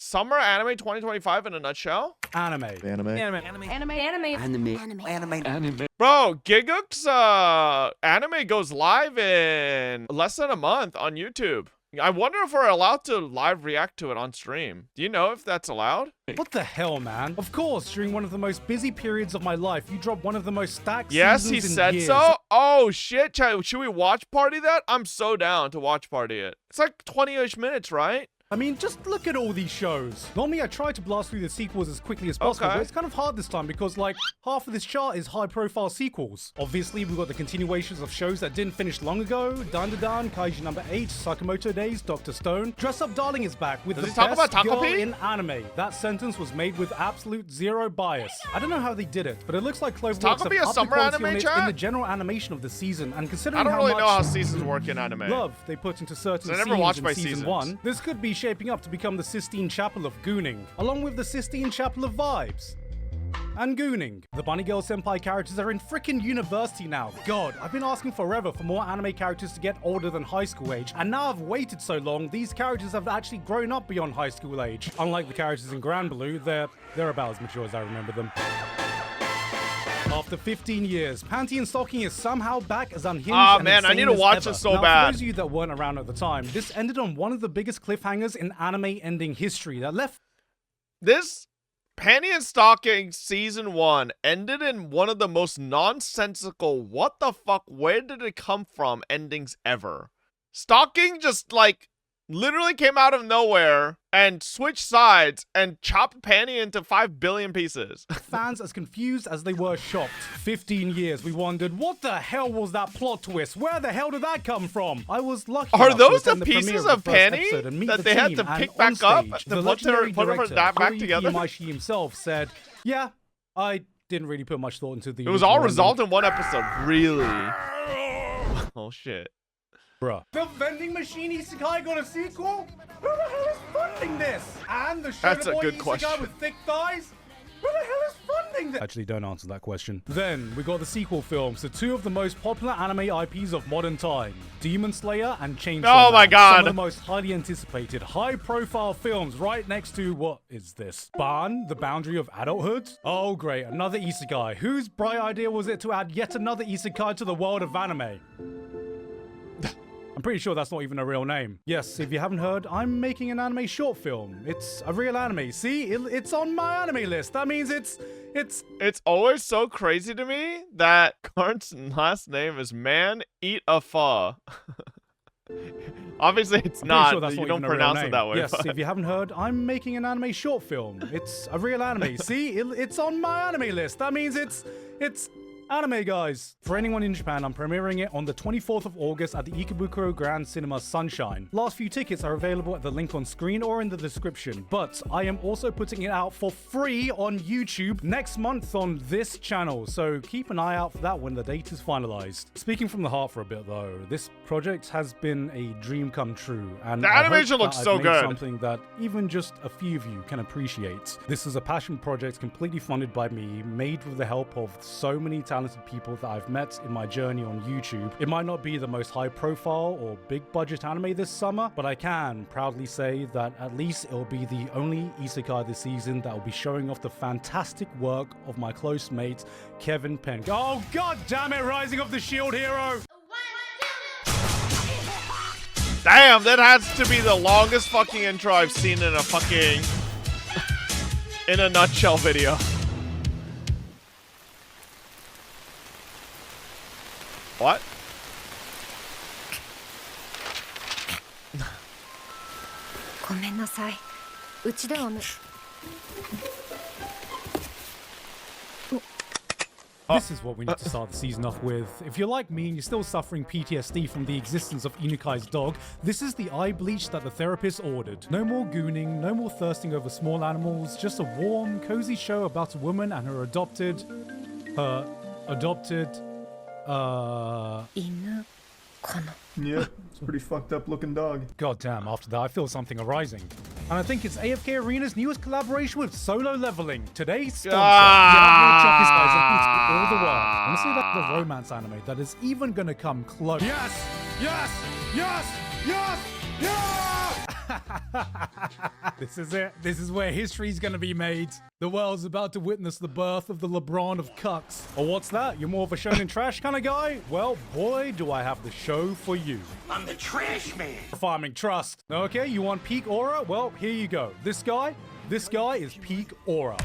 Summer Anime 2025 in a nutshell? Anime. Bro, Gigguk's anime goes live in less than a month on YouTube. I wonder if we're allowed to live react to it on stream. Do you know if that's allowed? What the hell, man? Of course, during one of the most busy periods of my life, you dropped one of the most stacked Yes, he seasons in said years. so. Oh shit, chat. Should we watch party that? I'm so down to watch party it. It's like 20-ish minutes, right? I mean, just look at all these shows. Normally, I try to blast through the sequels as quickly as possible, but it's kind of hard this time because, like, half of this chart is high-profile sequels. Obviously, we've got the continuations of shows that didn't finish long ago. Dandadan, Kaiji number 8, Sakamoto Days, Dr. Stone. Dress Up Darling is back with the best girl in anime. That sentence was made with absolute zero bias. I don't know how they did it, but it looks like Cloverworks have upped the quality on it in the general animation of the season, and considering I don't really know how seasons work in anime. Love they put into certain I never watched scenes my in season seasons. 1, this could be shaping up to become the Sistine Chapel of Gooning, along with the Sistine Chapel of Vibes. And Gooning. The Bunny Girl Senpai characters are in frickin' university now. God, I've been asking forever for more anime characters to get older than high school age, and now I've waited so long, these characters have actually grown up beyond high school age. Unlike the characters in Grand Blue, they're about as mature as I remember them. After 15 years, Panty and Stocking is somehow back as unhinged and man, I need to watch this so bad. For those of you that weren't around at the time, this ended on one of the biggest cliffhangers in anime ending history that left... This Panty and Stocking season 1 ended in one of the most nonsensical, what the fuck, where did it come from endings ever. Stocking just, like, literally came out of nowhere and switched sides and chopped Panty into 5 billion pieces. Fans as confused as they were shocked. 15 years we wondered, what the hell was that plot twist? Where the hell did that come from? I was lucky Are those to the attend pieces premiere of Panty that they had to pick back up to put them back together? Yuri himself said, yeah, I didn't really put much thought into the... It was all resolved in one episode. Really? Oh shit. Bruh. The vending machine Isekai got a sequel? Who the hell is funding this? And the That's a Shonen good Boy question. Isekai with thick thighs? Who the hell is funding this? Actually, don't answer that question. Then, we got the sequel films to two of the most popular anime IPs of modern time. Demon Slayer and Chainsaw Oh my Man. god. Some of the most highly anticipated, high-profile films right next to, what is this? Ban, the boundary of adulthood? Oh great, another Isekai. Whose bright idea was it to add yet another Isekai to the world of anime? I'm pretty sure that's not even a real name. Yes, if you haven't heard, I'm making an anime short film. It's a real anime. See, it's on my anime list. That means it's... It's always so crazy to me that Garnt's last name is Man Eat a Pho. Obviously, it's not. Sure that's you not don't even a real pronounce name. it that way. Yes, but... if you haven't heard, I'm making an anime short film. It's a real anime. See, it's on my anime list. That means it's anime, guys. For anyone in Japan, I'm premiering it on the 24th of August at the Ikebukuro Grand Cinema Sunshine. Last few tickets are available at the link on screen or in the description, but I am also putting it out for free on YouTube next month on this channel, so keep an eye out for that when the date is finalized. Speaking from the heart for a bit though, this project has been a dream come true, and the animation looks so good. Something that even just a few of you can appreciate. This is a passion project completely funded by me, made with the help of so many talented people that I've met in my journey on YouTube. It might not be the most high profile or big budget anime this summer, but I can proudly say that at least it'll be the only Isekai this season that will be showing off the fantastic work of my close mate, Kevin Penn. Oh god damn it, Rising of the Shield Hero! Damn, that has to be the longest fucking intro I've seen in a fucking... in a nutshell video. What? This is what we need to start the season off with. If you're like me and you're still suffering PTSD from the existence of Inukai's dog, this is the eye bleach that the therapist ordered. No more gooning, no more thirsting over small animals, just a warm, cozy show about a woman and her adopted... Yeah, it's a pretty fucked up looking dog. God damn, after that I feel something arising. And I think it's AFK Arena's newest collaboration with Solo Leveling. Today's sponsor. Yeah, I'm gonna chuck this guy's all the world. Honestly, that's the romance anime that is even gonna come close. Yes! Yes! Yes! Yes! Yeah! This is it. This is where history's gonna be made. The world's about to witness the birth of the LeBron of cucks. Or what's that? You're more of a shonen trash kind of guy? Well, boy, do I have the show for you. I'm the trash man. Farming trust. Okay, you want peak aura? Well, here you go. This guy is peak aura.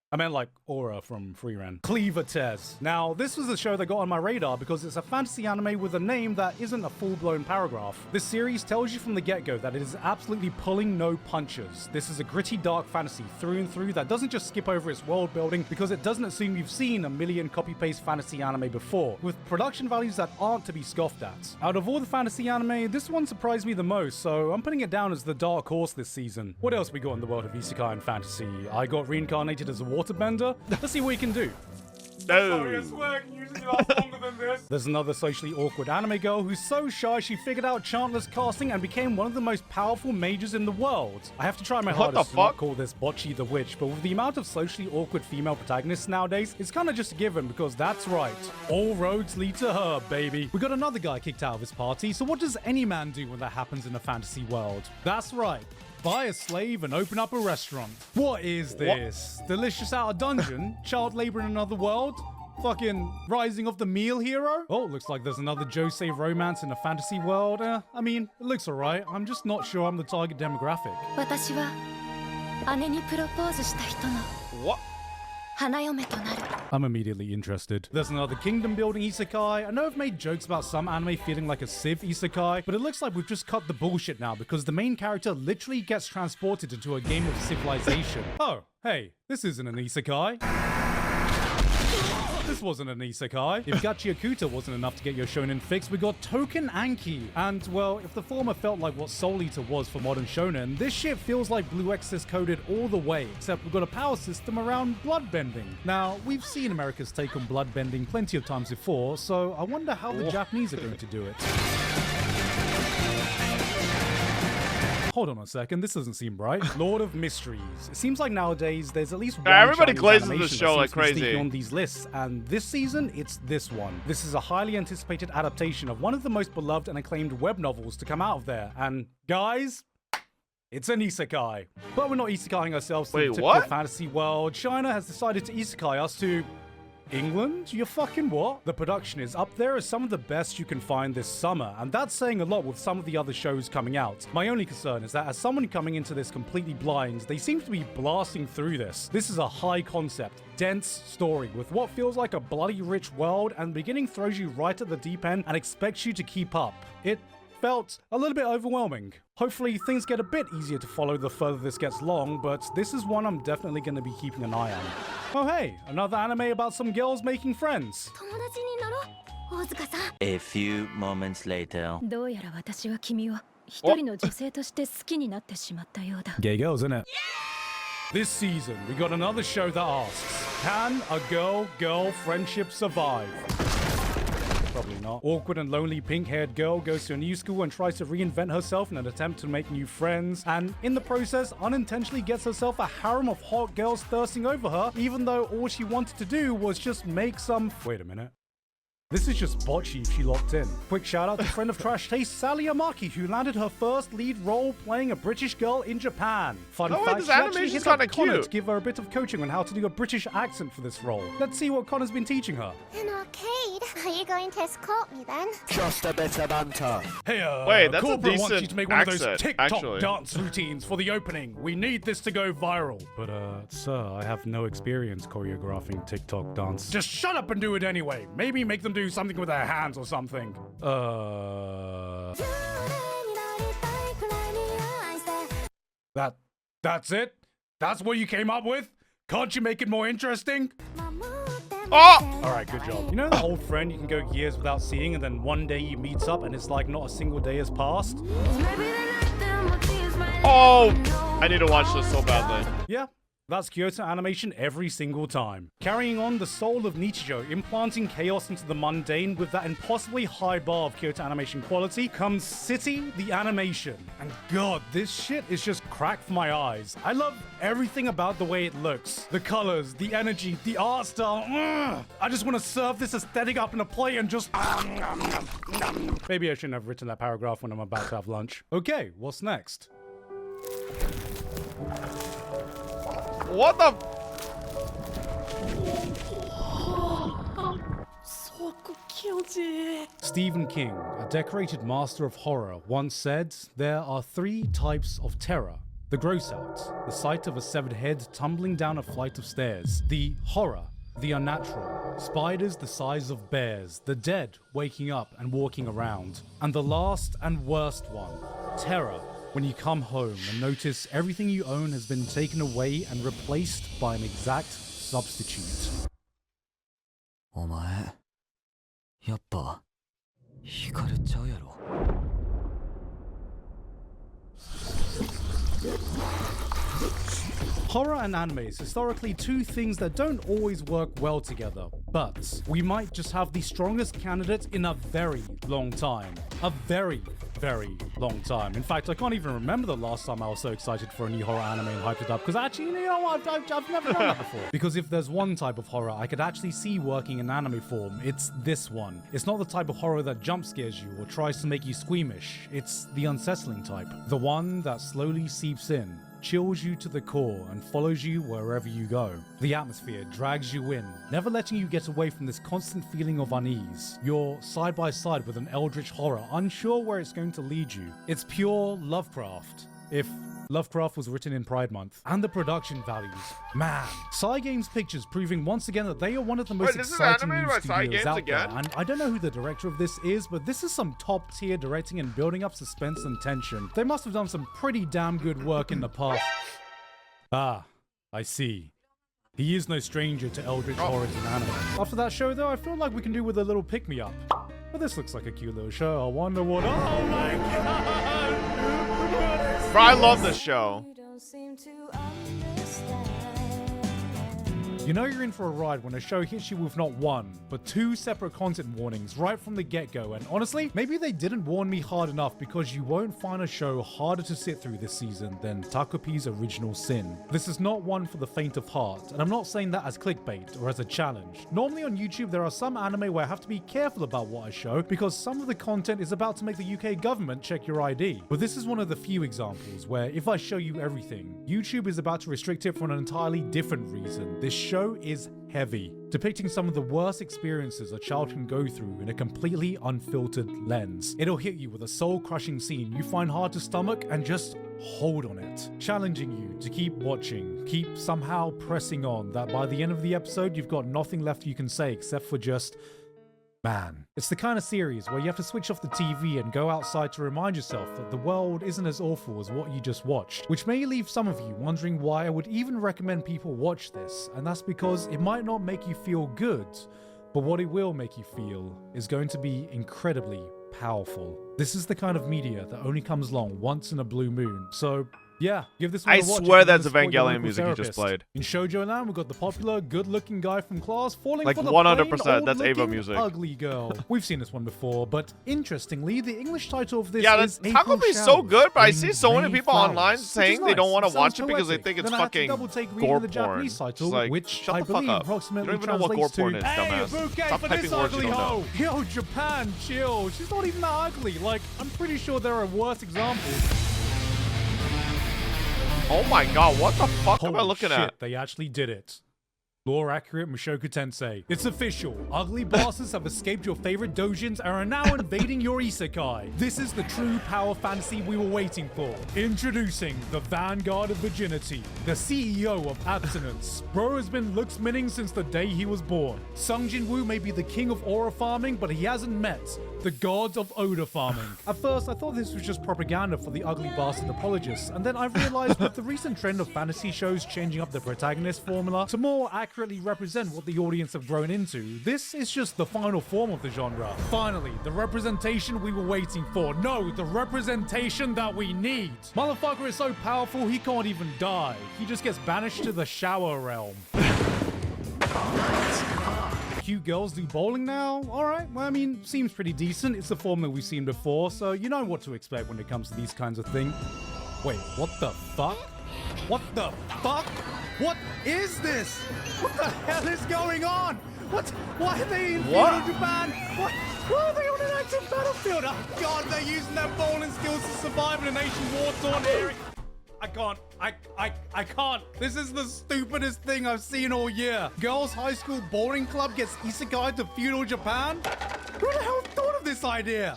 I meant like Aura from Freeran. Cleaver Tez. Now, this was a show that got on my radar because it's a fantasy anime with a name that isn't a full-blown paragraph. This series tells you from the get-go that it is absolutely pulling no punches. This is a gritty, dark fantasy through and through that doesn't just skip over its world building because it doesn't assume you've seen a million copy-paste fantasy anime before, with production values that aren't to be scoffed at. Out of all the fantasy anime, this one surprised me the most, so I'm putting it down as the dark horse this season. What else we got in the world of Isekai and fantasy? I got reincarnated as a waterbender. Let's see what we can do. No. There's another socially awkward anime girl who's so shy she figured out Chantless casting and became one of the most powerful mages in the world. I have to try my hardest to not call this Bocchi the Witch, but with the amount of socially awkward female protagonists nowadays, it's kind of just a given because that's right. All roads lead to her, baby. We got another guy kicked out of his party, so what does any man do when that happens in a fantasy world? That's right. Buy a slave and open up a restaurant. What is this? Delicious out of dungeon? Child labor in another world? Fucking rising of the meal hero? Oh, looks like there's another Josei romance in a fantasy world. I mean, it looks alright. I'm just not sure I'm the target demographic. What? I'm immediately interested. There's another kingdom building isekai. I know I've made jokes about some anime feeling like a Civ isekai, but it looks like we've just cut the bullshit now because the main character literally gets transported into a game of civilization. Oh, hey, this isn't an isekai. This wasn't an isekai. If Gachi Akuta wasn't enough to get your shonen fix, we got Token Anki. And, well, if the former felt like what Soul Eater was for modern shonen, this shit feels like Blue Exorcist coded all the way, except we've got a power system around bloodbending. Now, we've seen America's take on bloodbending plenty of times before, so I wonder how the Japanese are going to do it. Hold on a second, this doesn't seem right. Lord of Mysteries. It seems like nowadays there's at least one everybody Chinese glazes animation this show that like seems to be crazy. sneaking on these lists, and this season, it's this one. This is a highly anticipated adaptation of one of the most beloved and acclaimed web novels to come out of there, and guys, it's an isekai. But we're not isekaiing ourselves to the typical fantasy world. China has decided to isekai us to England? You fucking what? The production is up there as some of the best you can find this summer, and that's saying a lot with some of the other shows coming out. My only concern is that as someone coming into this completely blind, they seem to be blasting through this. This is a high concept, dense story with what feels like a bloody rich world, and the beginning throws you right at the deep end and expects you to keep up. It felt a little bit overwhelming. Hopefully things get a bit easier to follow the further this gets long, but this is one I'm definitely going to be keeping an eye on. Oh hey, another anime about some girls making friends. A few moments later. Gay girls, innit? This season, we got another show that asks, can a girl-girl friendship survive? Probably not. Awkward and lonely pink-haired girl goes to a new school and tries to reinvent herself in an attempt to make new friends, and in the process unintentionally gets herself a harem of hot girls thirsting over her, even though all she wanted to do was just make some... Wait a minute. This is just bocce if she locked in. Quick shout out to friend of Trash Taste, Sally Amaki, who landed her first lead role playing a British girl in Japan. Fun fact, she actually hit up Connor to give her a bit of coaching on how to do a British accent for this role. Let's see what Connor's been teaching her. An arcade? Are you going to escort me then? Just a bit of banter. Hey, wait, that's corporate a wants you decent to make one of those accent, TikTok actually. dance routines for the opening. We need this to go viral. But, sir, I have no experience choreographing TikTok dance. Just shut up and do it anyway. Maybe make them do something with their hands or something. That's it? That's what you came up with? Can't you make it more interesting? Oh! Alright, good job. You know that old friend you can go years without seeing and then one day you meet up and it's like not a single day has passed? Oh! I need to watch this so badly. Yeah. That's Kyoto Animation every single time. Carrying on the soul of Nichijou, implanting chaos into the mundane with that impossibly high bar of Kyoto Animation quality comes City the Animation. And god, this shit is just crack for my eyes. I love everything about the way it looks. The colors, the energy, the art style. I just want to serve this aesthetic up in a plate and just... Maybe I shouldn't have written that paragraph when I'm about to have lunch. Okay, what's next? What the? Stephen King, a decorated master of horror, once said, "There are 3 types of terror. The gross out, the sight of a severed head tumbling down a flight of stairs. The horror, the unnatural, spiders the size of bears, the dead waking up and walking around. And the last and worst one, terror, when you come home and notice everything you own has been taken away and replaced by an exact substitute." お前やっぱ惹かれちゃうやろ。 Horror and anime is historically 2 things that don't always work well together, but we might just have the strongest candidate in a very long time. A very, very long time. In fact, I can't even remember the last time I was so excited for a new horror anime and hyped it up, because actually, you know what, I've never done that before. Because if there's one type of horror I could actually see working in anime form, it's this one. It's not the type of horror that jump scares you or tries to make you squeamish. It's the unsettling type. The one that slowly seeps in, chills you to the core and follows you wherever you go. The atmosphere drags you in, never letting you get away from this constant feeling of unease. You're side by side with an eldritch horror, unsure where it's going to lead you. It's pure Lovecraft. If Lovecraft was written in Pride Month. And the production values. Man. Cygames Pictures proving once again that they are one of the most exciting new studios out there. And I don't know who the director of this is, but this is some top tier directing and building up suspense and tension. They must have done some pretty damn good work in the past. Ah, I see. He is no stranger to eldritch horrors in anime. After that show though, I feel like we can do with a little pick-me-up. But this looks like a cute little show. I wonder what... Oh my god! Bro, I love this show. You know you're in for a ride when a show hits you with not 1, but 2 separate content warnings right from the get-go, and honestly, maybe they didn't warn me hard enough because you won't find a show harder to sit through this season than Takopi's Original Sin. This is not one for the faint of heart, and I'm not saying that as clickbait or as a challenge. Normally on YouTube there are some anime where I have to be careful about what I show because some of the content is about to make the UK government check your ID. But this is one of the few examples where if I show you everything, YouTube is about to restrict it for an entirely different reason. This show is heavy, depicting some of the worst experiences a child can go through in a completely unfiltered lens. It'll hit you with a soul-crushing scene you find hard to stomach and just hold on it, challenging you to keep watching, keep somehow pressing on, that by the end of the episode you've got nothing left you can say except for just man. It's the kind of series where you have to switch off the TV and go outside to remind yourself that the world isn't as awful as what you just watched, which may leave some of you wondering why I would even recommend people watch this, and that's because it might not make you feel good, but what it will make you feel is going to be incredibly powerful. This is the kind of media that only comes along once in a blue moon, so yeah, give this one I a watch. swear that's Evangelion music you just played. In Shoujo Land, we've got the popular, good-looking guy from class falling like for the 100%, plain, that's Ava old-looking, music. ugly girl. We've seen this one before, but interestingly, the English title of this is Takopi's so good, but I see so many people online saying they don't want to watch it because they think it's fucking gore porn. It's like, which shut I the fuck believe up. approximately You don't even know what gore translates porn to, is, "Hey, dumbass. a bouquet Stop for typing this words you ugly don't hoe." know. Yo, Japan, chill. She's not even that ugly. Like, I'm pretty sure there are worse examples. Oh my god, what the fuck am I Holy looking shit, at? they actually did it. Lore accurate Mushoku Tensei. It's official. Ugly bosses have escaped your favorite dojins and are now invading your isekai. This is the true power fantasy we were waiting for. Introducing the Vanguard of Virginity, the CEO of Abstinence. Bro has been looks-minning since the day he was born. Sung Jin Woo may be the king of aura farming, but he hasn't met The gods of odor farming. At first, I thought this was just propaganda for the ugly bastard apologists, and then I realized with the recent trend of fantasy shows changing up the protagonist formula to more accurately represent what the audience have grown into, this is just the final form of the genre. Finally, the representation we were waiting for. No, the representation that we need. Motherfucker is so powerful he can't even die. He just gets banished to the shower realm. Cute girls do bowling now? Alright, well, I mean, seems pretty decent. It's the formula we've seen before, so you know what to expect when it comes to these kinds of things. Wait, what the fuck? What the fuck? What is this? What the hell is going on? Why are they in feudal Japan? Why are they on an active battlefield? Oh god, they're using their bowling skills to survive in a nation war-torn area. I can't. This is the stupidest thing I've seen all year. Girls' high school bowling club gets isekai to feudal Japan? Who the hell thought of this idea?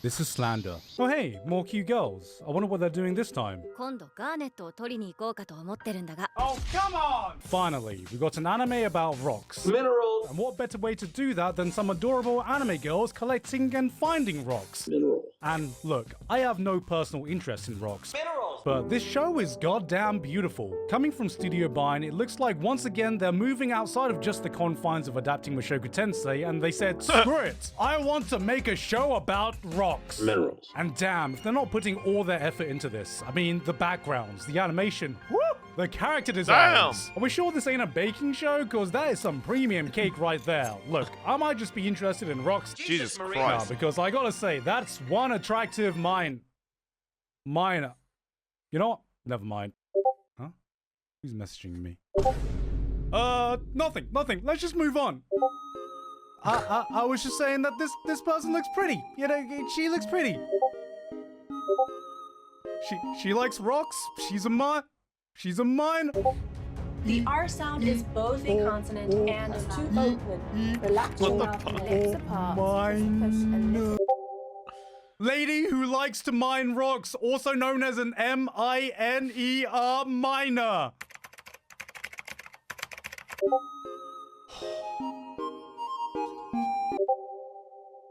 This is slander. Oh hey, more cute girls. I wonder what they're doing this time. 今度ガーネットを取りに行こうかと思ってるんだが。 Oh, come on! Finally, we got an anime about rocks. Minerals. And what better way to do that than some adorable anime girls collecting and finding rocks? Minerals. And look, I have no personal interest in rocks. Minerals. But this show is goddamn beautiful. Coming from Studio Bind, it looks like once again they're moving outside of just the confines of adapting Mushoku Tensei, and they said, screw it! I want to make a show about rocks. Minerals. And damn, if they're not putting all their effort into this. I mean, the backgrounds, the animation, whoop, the character designs. Are we sure this ain't a baking show? Cause that is some premium cake right there. Look, I might just be interested in rocks. Jesus Nah, Christ. because I gotta say, that's one attractive minor. You know what? Never mind. Huh? Who's messaging me? Nothing. Let's just move on. I was just saying that this person looks pretty. You know, she looks pretty. She likes rocks. She's a mine. The R sound is both a consonant and a vowel. Relax your mouth and lips apart. Push and lift. Lady who likes to mine rocks, also known as an M-I-N-E-R miner.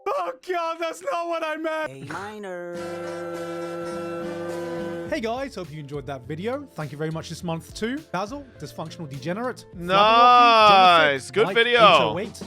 Oh god, that's not what I meant! A minor. Hey guys, hope you enjoyed that video. Thank you very much this month to Basil, Dysfunctional Degenerate, Nice! Good video. 808,